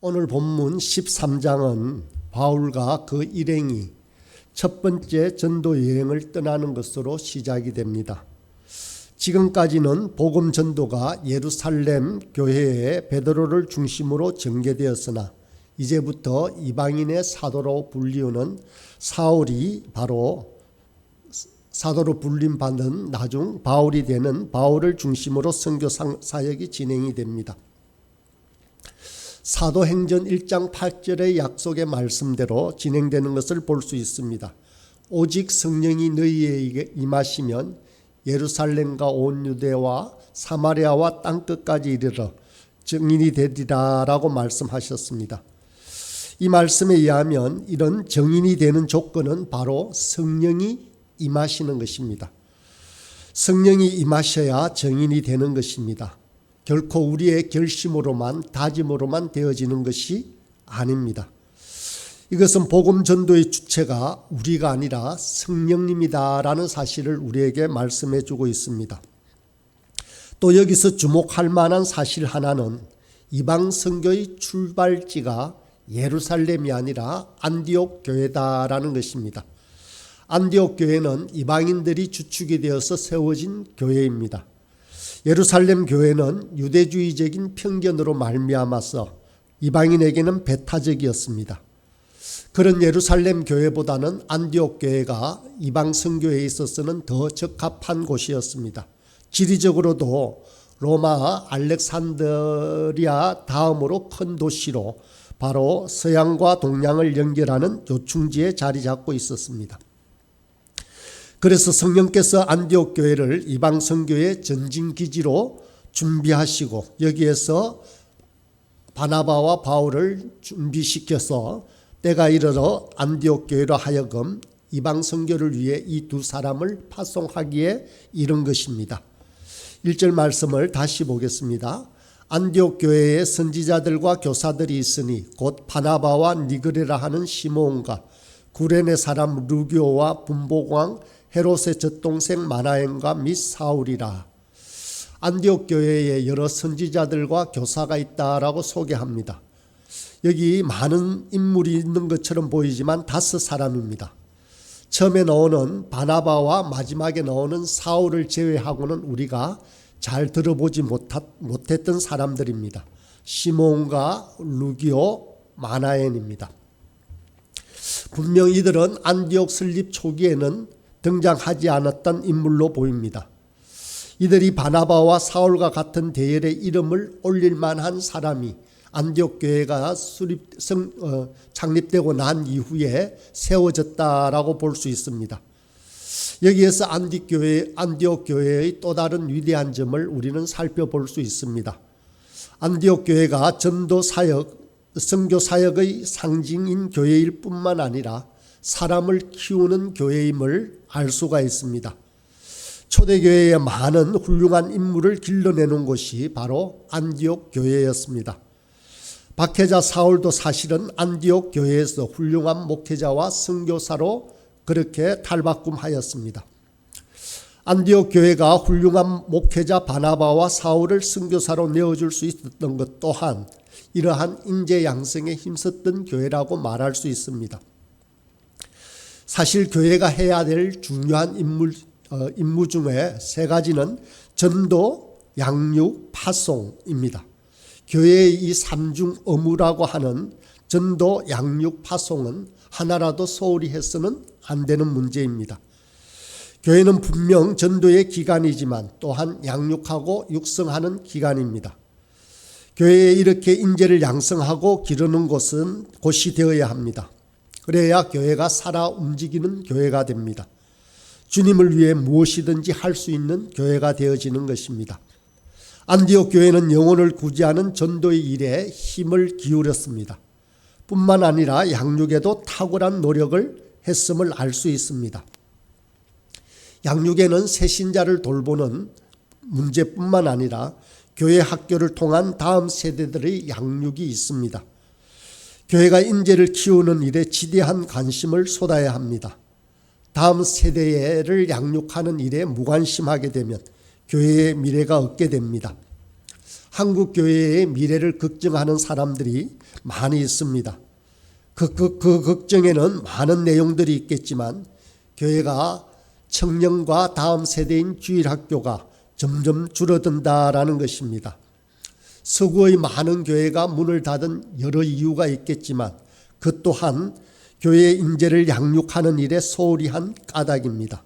오늘 본문 13장은 바울과 그 일행이 첫 번째 전도 여행을 떠나는 것으로 시작이 됩니다. 지금까지는 복음 전도가 예루살렘 교회에 베드로를 중심으로 전개되었으나 이제부터 이방인의 사도로 불리우는 사울이 바로 사도로 불림받은 나중 바울이 되는 바울을 중심으로 선교 사역이 진행이 됩니다. 사도행전 1장 8절의 약속의 말씀대로 진행되는 것을 볼 수 있습니다. 오직 성령이 너희에게 임하시면 예루살렘과 온 유대와 사마리아와 땅끝까지 이르러 증인이 되리라 라고 말씀하셨습니다. 이 말씀에 의하면 이런 증인이 되는 조건은 바로 성령이 임하시는 것입니다. 성령이 임하셔야 증인이 되는 것입니다. 결코 우리의 결심으로만 다짐으로만 되어지는 것이 아닙니다. 이것은 복음 전도의 주체가 우리가 아니라 성령님이다라는 사실을 우리에게 말씀해 주고 있습니다. 또 여기서 주목할 만한 사실 하나는 이방 선교의 출발지가 예루살렘이 아니라 안디옥 교회다라는 것입니다. 안디옥 교회는 이방인들이 주축이 되어서 세워진 교회입니다. 예루살렘 교회는 유대주의적인 편견으로 말미암아서 이방인에게는 배타적이었습니다. 그런 예루살렘 교회보다는 안디옥 교회가 이방 선교에 있어서는 더 적합한 곳이었습니다. 지리적으로도 로마 알렉산드리아 다음으로 큰 도시로 바로 서양과 동양을 연결하는 요충지에 자리 잡고 있었습니다. 그래서 성령께서 안디옥 교회를 이방 선교의 전진 기지로 준비하시고 여기에서 바나바와 바울을 준비시켜서 때가 이르러 안디옥 교회로 하여금 이방 선교를 위해 이 두 사람을 파송하기에 이른 것입니다. 1절 말씀을 다시 보겠습니다. 안디옥 교회에 선지자들과 교사들이 있으니 곧 바나바와 니그레라 하는 시몬과 구레네 사람 루기오와 분보왕 헤롯의 젖동생 마나엔과 및 사울이라. 안디옥 교회에 여러 선지자들과 교사가 있다라고 소개합니다. 여기 많은 인물이 있는 것처럼 보이지만 5사람입니다. 처음에 나오는 바나바와 마지막에 나오는 사울을 제외하고는 우리가 잘 들어보지 못했던 사람들입니다. 시몬과 루기오, 마나엔입니다. 분명 이들은 안디옥 설립 초기에는 등장하지 않았던 인물로 보입니다. 이들이 바나바와 사울과 같은 대열의 이름을 올릴 만한 사람이 안디옥 교회가 창립되고 난 이후에 세워졌다라고 볼 수 있습니다. 여기에서 안디옥 교회의 또 다른 위대한 점을 우리는 살펴볼 수 있습니다. 안디옥 교회가 전도 사역, 선교 사역의 상징인 교회일 뿐만 아니라 사람을 키우는 교회임을 알 수가 있습니다. 초대교회에 많은 훌륭한 인물을 길러내는 곳이 바로 안디옥 교회였습니다. 박해자 사울도 사실은 안디옥 교회에서 훌륭한 목회자와 선교사로 그렇게 탈바꿈하였습니다. 안디옥 교회가 훌륭한 목회자 바나바와 사울을 선교사로 내어줄 수 있었던 것 또한 이러한 인재 양성에 힘썼던 교회라고 말할 수 있습니다. 사실 교회가 해야 될 중요한 임무 중에 3가지는 전도, 양육, 파송입니다. 교회의 이 3중 의무라고 하는 전도, 양육, 파송은 하나라도 소홀히 해서는 안 되는 문제입니다. 교회는 분명 전도의 기관이지만 또한 양육하고 육성하는 기관입니다. 교회에 이렇게 인재를 양성하고 기르는 곳이 되어야 합니다. 그래야 교회가 살아 움직이는 교회가 됩니다. 주님을 위해 무엇이든지 할 수 있는 교회가 되어지는 것입니다. 안디옥 교회는 영혼을 구제하는 전도의 일에 힘을 기울였습니다. 뿐만 아니라 양육에도 탁월한 노력을 했음을 알 수 있습니다. 양육에는 새신자를 돌보는 문제뿐만 아니라 교회 학교를 통한 다음 세대들의 양육이 있습니다. 교회가 인재를 키우는 일에 지대한 관심을 쏟아야 합니다. 다음 세대를 양육하는 일에 무관심하게 되면 교회의 미래가 없게 됩니다. 한국 교회의 미래를 걱정하는 사람들이 많이 있습니다. 그 걱정에는 많은 내용들이 있겠지만 교회가 청년과 다음 세대인 주일학교가 점점 줄어든다라는 것입니다. 서구의 많은 교회가 문을 닫은 여러 이유가 있겠지만 그 또한 교회의 인재를 양육하는 일에 소홀히 한 까닭입니다.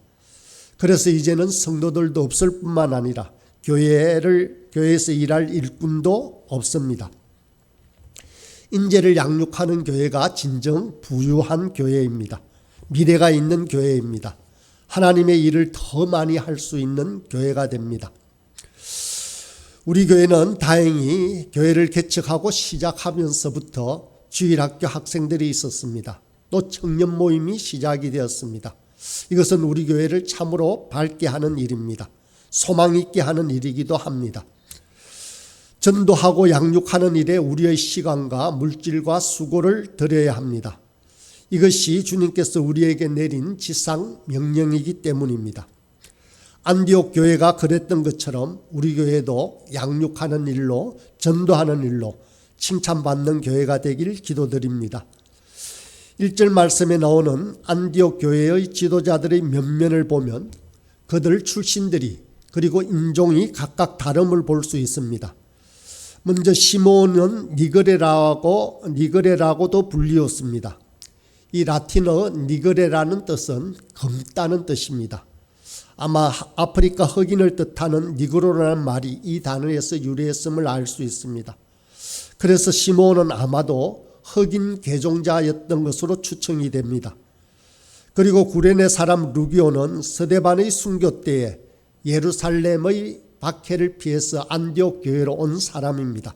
그래서 이제는 성도들도 없을 뿐만 아니라 교회에서 일할 일꾼도 없습니다. 인재를 양육하는 교회가 진정 부유한 교회입니다. 미래가 있는 교회입니다. 하나님의 일을 더 많이 할 수 있는 교회가 됩니다. 우리 교회는 다행히 교회를 개척하고 시작하면서부터 주일학교 학생들이 있었습니다. 또 청년 모임이 시작이 되었습니다. 이것은 우리 교회를 참으로 밝게 하는 일입니다. 소망 있게 하는 일이기도 합니다. 전도하고 양육하는 일에 우리의 시간과 물질과 수고를 들여야 합니다. 이것이 주님께서 우리에게 내린 지상 명령이기 때문입니다. 안디옥 교회가 그랬던 것처럼 우리 교회도 양육하는 일로, 전도하는 일로 칭찬받는 교회가 되길 기도드립니다. 1절 말씀에 나오는 안디옥 교회의 지도자들의 면면을 보면 그들 출신들이 그리고 인종이 각각 다름을 볼 수 있습니다. 먼저 시몬은 니그레라고도 불리웠습니다. 이 라틴어 니그레라는 뜻은 검다는 뜻입니다. 아마 아프리카 흑인을 뜻하는 니그로라는 말이 이 단어에서 유래했음을 알 수 있습니다. 그래서 시몬은 아마도 흑인 개종자였던 것으로 추측이 됩니다. 그리고 구레네 사람 루기오는 스데반의 순교 때에 예루살렘의 박해를 피해서 안디옥 교회로 온 사람입니다.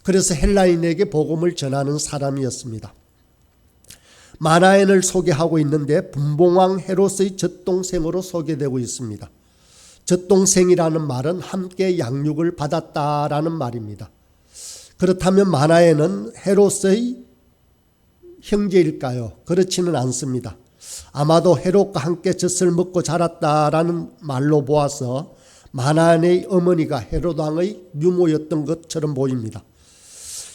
그래서 헬라인에게 복음을 전하는 사람이었습니다. 마나엔을 소개하고 있는데 분봉왕 헤롯의 젖동생으로 소개되고 있습니다. 젖동생이라는 말은 함께 양육을 받았다라는 말입니다. 그렇다면 마나엔은 헤롯의 형제일까요? 그렇지는 않습니다. 아마도 헤롯과 함께 젖을 먹고 자랐다라는 말로 보아서 마나엔의 어머니가 헤롯 왕의 유모였던 것처럼 보입니다.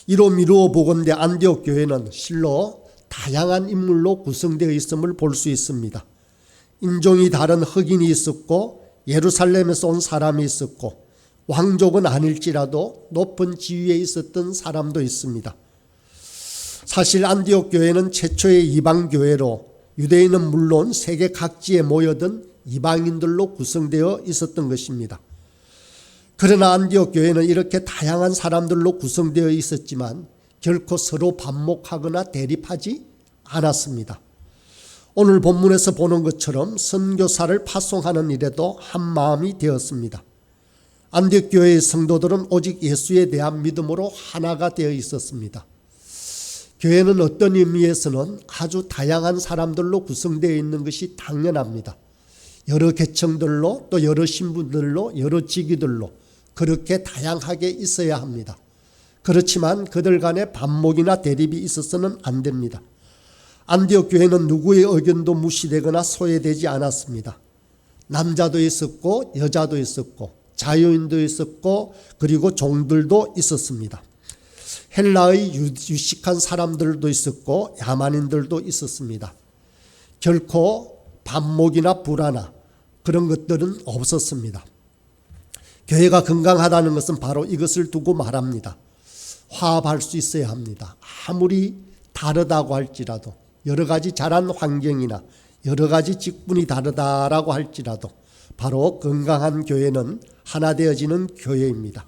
이로 미루어 보건대 안디옥 교회는 실로 다양한 인물로 구성되어 있음을 볼 수 있습니다. 인종이 다른 흑인이 있었고 예루살렘에서 온 사람이 있었고 왕족은 아닐지라도 높은 지위에 있었던 사람도 있습니다. 사실 안디옥 교회는 최초의 이방 교회로 유대인은 물론 세계 각지에 모여든 이방인들로 구성되어 있었던 것입니다. 그러나 안디옥 교회는 이렇게 다양한 사람들로 구성되어 있었지만 결코 서로 반목하거나 대립하지 않았습니다. 오늘 본문에서 보는 것처럼 선교사를 파송하는 일에도 한 마음이 되었습니다. 안디옥 교회의 성도들은 오직 예수에 대한 믿음으로 하나가 되어 있었습니다. 교회는 어떤 의미에서는 아주 다양한 사람들로 구성되어 있는 것이 당연합니다. 여러 계층들로 또 여러 신분들로 여러 직위들로 그렇게 다양하게 있어야 합니다. 그렇지만 그들 간에 반목이나 대립이 있어서는 안 됩니다. 안디옥 교회는 누구의 의견도 무시되거나 소외되지 않았습니다. 남자도 있었고 여자도 있었고 자유인도 있었고 그리고 종들도 있었습니다. 헬라의 유식한 사람들도 있었고 야만인들도 있었습니다. 결코 반목이나 불화나 그런 것들은 없었습니다. 교회가 건강하다는 것은 바로 이것을 두고 말합니다. 화합할 수 있어야 합니다. 아무리 다르다고 할지라도 여러 가지 자란 환경이나 여러 가지 직분이 다르다라고 할지라도 바로 건강한 교회는 하나 되어지는 교회입니다.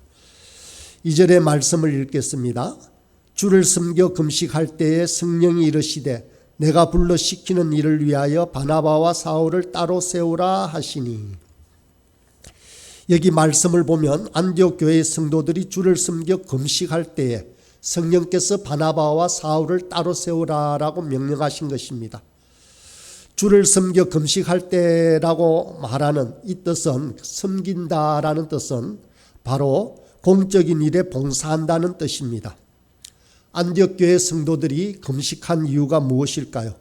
2절의 말씀을 읽겠습니다. 주를 섬겨 금식할 때에 성령이 이르시되 내가 불러 시키는 일을 위하여 바나바와 사울을 따로 세우라 하시니. 여기 말씀을 보면 안디옥 교회의 성도들이 주를 섬겨 금식할 때에 성령께서 바나바와 사울을 따로 세우라라고 명령하신 것입니다. 주를 섬겨 금식할 때라고 말하는 이 뜻은 섬긴다라는 뜻은 바로 공적인 일에 봉사한다는 뜻입니다. 안디옥 교회 성도들이 금식한 이유가 무엇일까요?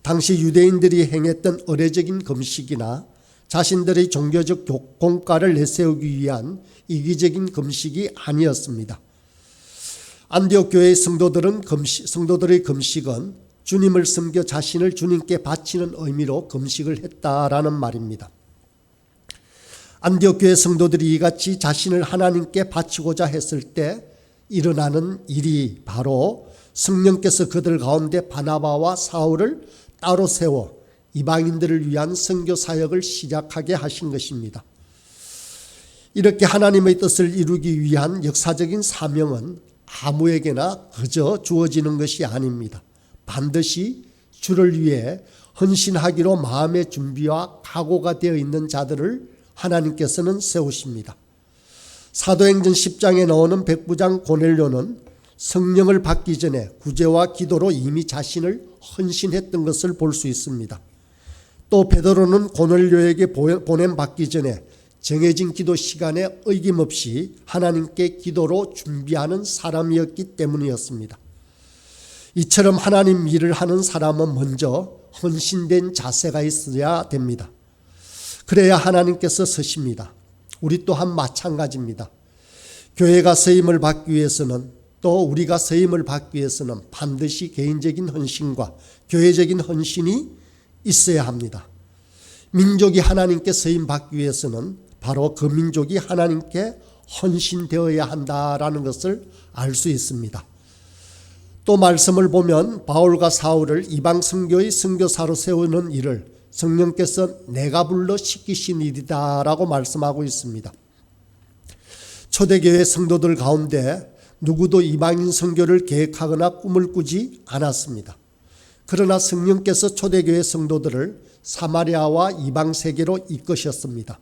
당시 유대인들이 행했던 의례적인 금식이나 자신들의 종교적 공과를 내세우기 위한 이기적인 금식이 아니었습니다. 안디옥 교회의 성도들의 금식은 주님을 섬겨 자신을 주님께 바치는 의미로 금식을 했다라는 말입니다. 안디옥 교회 성도들이 이같이 자신을 하나님께 바치고자 했을 때 일어나는 일이 바로 성령께서 그들 가운데 바나바와 사울을 따로 세워 이방인들을 위한 선교 사역을 시작하게 하신 것입니다. 이렇게 하나님의 뜻을 이루기 위한 역사적인 사명은 아무에게나 그저 주어지는 것이 아닙니다. 반드시 주를 위해 헌신하기로 마음의 준비와 각오가 되어 있는 자들을 하나님께서는 세우십니다. 사도행전 10장에 나오는 백부장 고넬료는 성령을 받기 전에 구제와 기도로 이미 자신을 헌신했던 것을 볼 수 있습니다. 또 베드로는 고넬료에게 보냄받기 전에 정해진 기도 시간에 어김없이 하나님께 기도로 준비하는 사람이었기 때문이었습니다. 이처럼 하나님 일을 하는 사람은 먼저 헌신된 자세가 있어야 됩니다. 그래야 하나님께서 서십니다. 우리 또한 마찬가지입니다. 교회가 서임을 받기 위해서는 또 우리가 서임을 받기 위해서는 반드시 개인적인 헌신과 교회적인 헌신이 있어야 합니다. 민족이 하나님께 서임 받기 위해서는 바로 그 민족이 하나님께 헌신되어야 한다라는 것을 알 수 있습니다. 또 말씀을 보면 바울과 사울을 이방 선교의 선교사로 세우는 일을 성령께서 내가 불러 시키신 일이다라고 말씀하고 있습니다. 초대교회 성도들 가운데 누구도 이방인 선교를 계획하거나 꿈을 꾸지 않았습니다. 그러나 성령께서 초대교회 성도들을 사마리아와 이방 세계로 이끄셨습니다.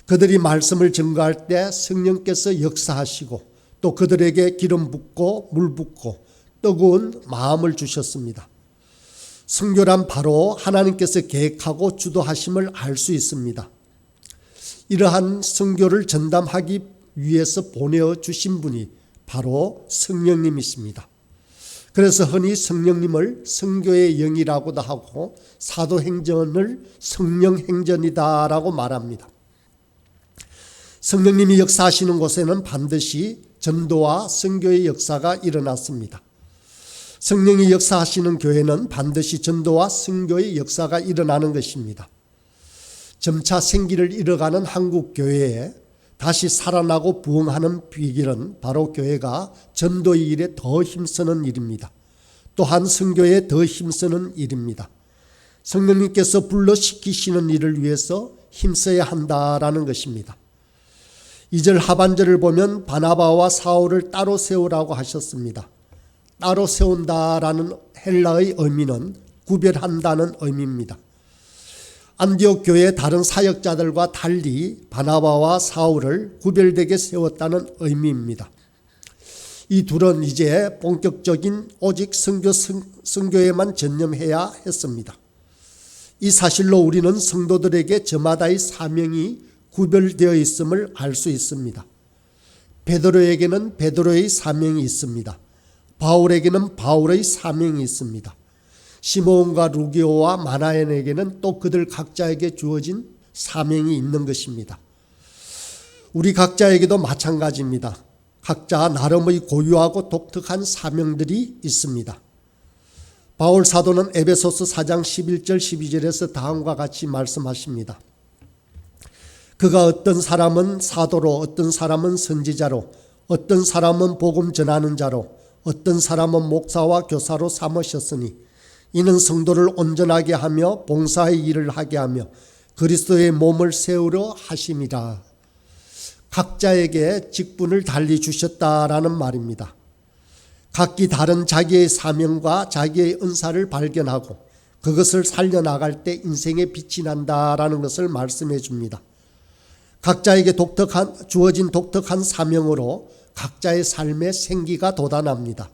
그들이 말씀을 증거할 때 성령께서 역사하시고 또 그들에게 기름 붓고 물 붓고 뜨거운 마음을 주셨습니다. 선교란 바로 하나님께서 계획하고 주도하심을 알 수 있습니다. 이러한 선교를 전담하기 위해서 보내어 주신 분이 바로 성령님이십니다. 그래서 흔히 성령님을 선교의 영이라고도 하고 사도행전을 성령행전이다라고 말합니다. 성령님이 역사하시는 곳에는 반드시 전도와 선교의 역사가 일어났습니다. 성령이 역사하시는 교회는 반드시 전도와 선교의 역사가 일어나는 것입니다. 점차 생기를 잃어가는 한국 교회에 다시 살아나고 부흥하는 비결은 바로 교회가 전도의 일에 더 힘쓰는 일입니다. 또한 선교에 더 힘쓰는 일입니다. 성령님께서 불러시키시는 일을 위해서 힘써야 한다라는 것입니다. 2절 하반절을 보면 바나바와 사울을 따로 세우라고 하셨습니다. 따로 세운다라는 헬라의 의미는 구별한다는 의미입니다. 안디옥 교회의 다른 사역자들과 달리 바나바와 사울을 구별되게 세웠다는 의미입니다. 이 둘은 이제 본격적인 오직 선교에만 전념해야 했습니다. 이 사실로 우리는 성도들에게 저마다의 사명이 구별되어 있음을 알 수 있습니다. 베드로에게는 베드로의 사명이 있습니다. 바울에게는 바울의 사명이 있습니다. 시몬과 루기오와 마나엔에게는 또 그들 각자에게 주어진 사명이 있는 것입니다. 우리 각자에게도 마찬가지입니다. 각자 나름의 고유하고 독특한 사명들이 있습니다. 바울 사도는 에베소서 4장 11절 12절에서 다음과 같이 말씀하십니다. 그가 어떤 사람은 사도로, 어떤 사람은 선지자로, 어떤 사람은 복음 전하는 자로, 어떤 사람은 목사와 교사로 삼으셨으니 이는 성도를 온전하게 하며 봉사의 일을 하게 하며 그리스도의 몸을 세우려 하심이라. 각자에게 직분을 달리 주셨다라는 말입니다. 각기 다른 자기의 사명과 자기의 은사를 발견하고 그것을 살려나갈 때 인생의 빛이 난다라는 것을 말씀해 줍니다. 각자에게 주어진 독특한 사명으로 각자의 삶에 생기가 돋아납니다.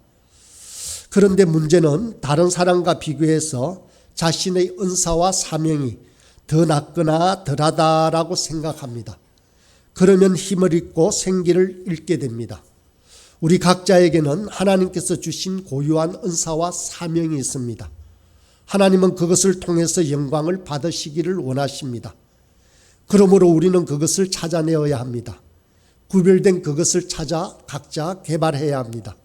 그런데 문제는 다른 사람과 비교해서 자신의 은사와 사명이 더 낫거나 덜하다라고 생각합니다. 그러면 힘을 잃고 생기를 잃게 됩니다. 우리 각자에게는 하나님께서 주신 고유한 은사와 사명이 있습니다. 하나님은 그것을 통해서 영광을 받으시기를 원하십니다. 그러므로 우리는 그것을 찾아내어야 합니다. 구별된 그것을 찾아 각자 개발해야 합니다.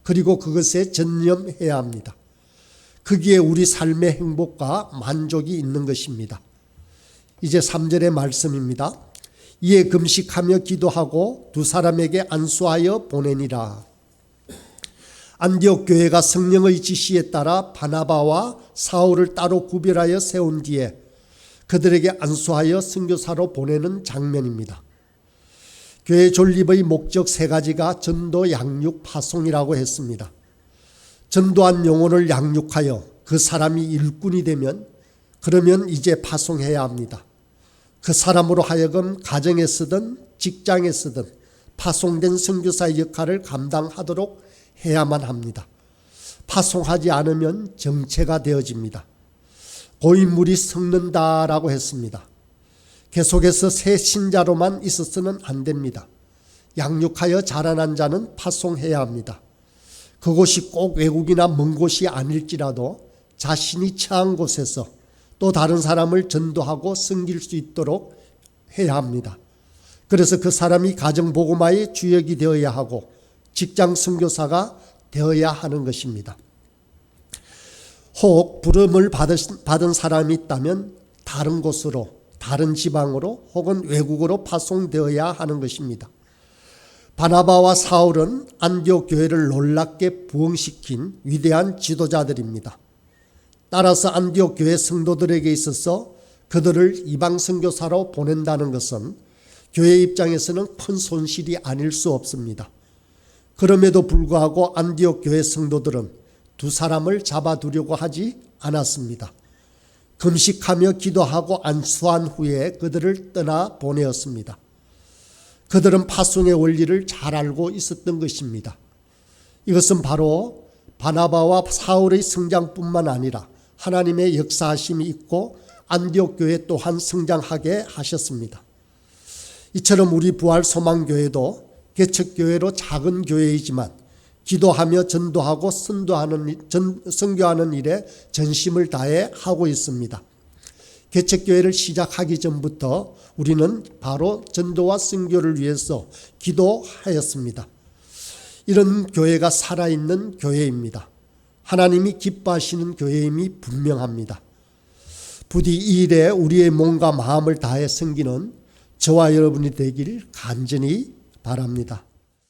그리고 그것에 전념해야 합니다. 거기에 우리 삶의 행복과 만족이 있는 것입니다. 이제 3절의 말씀입니다. 이에 금식하며 기도하고 두 사람에게 안수하여 보내니라. 안디옥 교회가 성령의 지시에 따라 바나바와 사울을 따로 구별하여 세운 뒤에 그들에게 안수하여 선교사로 보내는 장면입니다. 교회 존립의 목적 세 가지가 전도, 양육, 파송이라고 했습니다. 전도한 영혼을 양육하여 그 사람이 일꾼이 되면 그러면 이제 파송해야 합니다. 그 사람으로 하여금 가정에 쓰든 직장에 쓰든 파송된 선교사의 역할을 감당하도록 해야만 합니다. 파송하지 않으면 정체가 되어집니다. 고인물이 썩는다라고 했습니다. 계속해서 새 신자로만 있어서는 안 됩니다. 양육하여 자라난 자는 파송해야 합니다. 그곳이 꼭 외국이나 먼 곳이 아닐지라도 자신이 처한 곳에서 또 다른 사람을 전도하고 섬길 수 있도록 해야 합니다. 그래서 그 사람이 가정복음화의 주역이 되어야 하고 직장 선교사가 되어야 하는 것입니다. 혹 부름을 받은 사람이 있다면 다른 곳으로, 다른 지방으로 혹은 외국으로 파송되어야 하는 것입니다. 바나바와 사울은 안디옥 교회를 놀랍게 부흥시킨 위대한 지도자들입니다. 따라서 안디옥 교회 성도들에게 있어서 그들을 이방 선교사로 보낸다는 것은 교회 입장에서는 큰 손실이 아닐 수 없습니다. 그럼에도 불구하고 안디옥 교회 성도들은 두 사람을 잡아두려고 하지 않았습니다. 금식하며 기도하고 안수한 후에 그들을 떠나 보내었습니다. 그들은 파송의 원리를 잘 알고 있었던 것입니다. 이것은 바로 바나바와 사울의 성장뿐만 아니라 하나님의 역사하심이 있고 안디옥 교회 또한 성장하게 하셨습니다. 이처럼 우리 부활소망교회도 개척교회로 작은 교회이지만 기도하며 전도하고 선교하는 일에 전심을 다해 하고 있습니다. 개척교회를 시작하기 전부터 우리는 바로 전도와 선교를 위해서 기도하였습니다. 이런 교회가 살아있는 교회입니다. 하나님이 기뻐하시는 교회임이 분명합니다. 부디 이 일에 우리의 몸과 마음을 다해 섬기는 저와 여러분이 되길 간절히 바랍니다.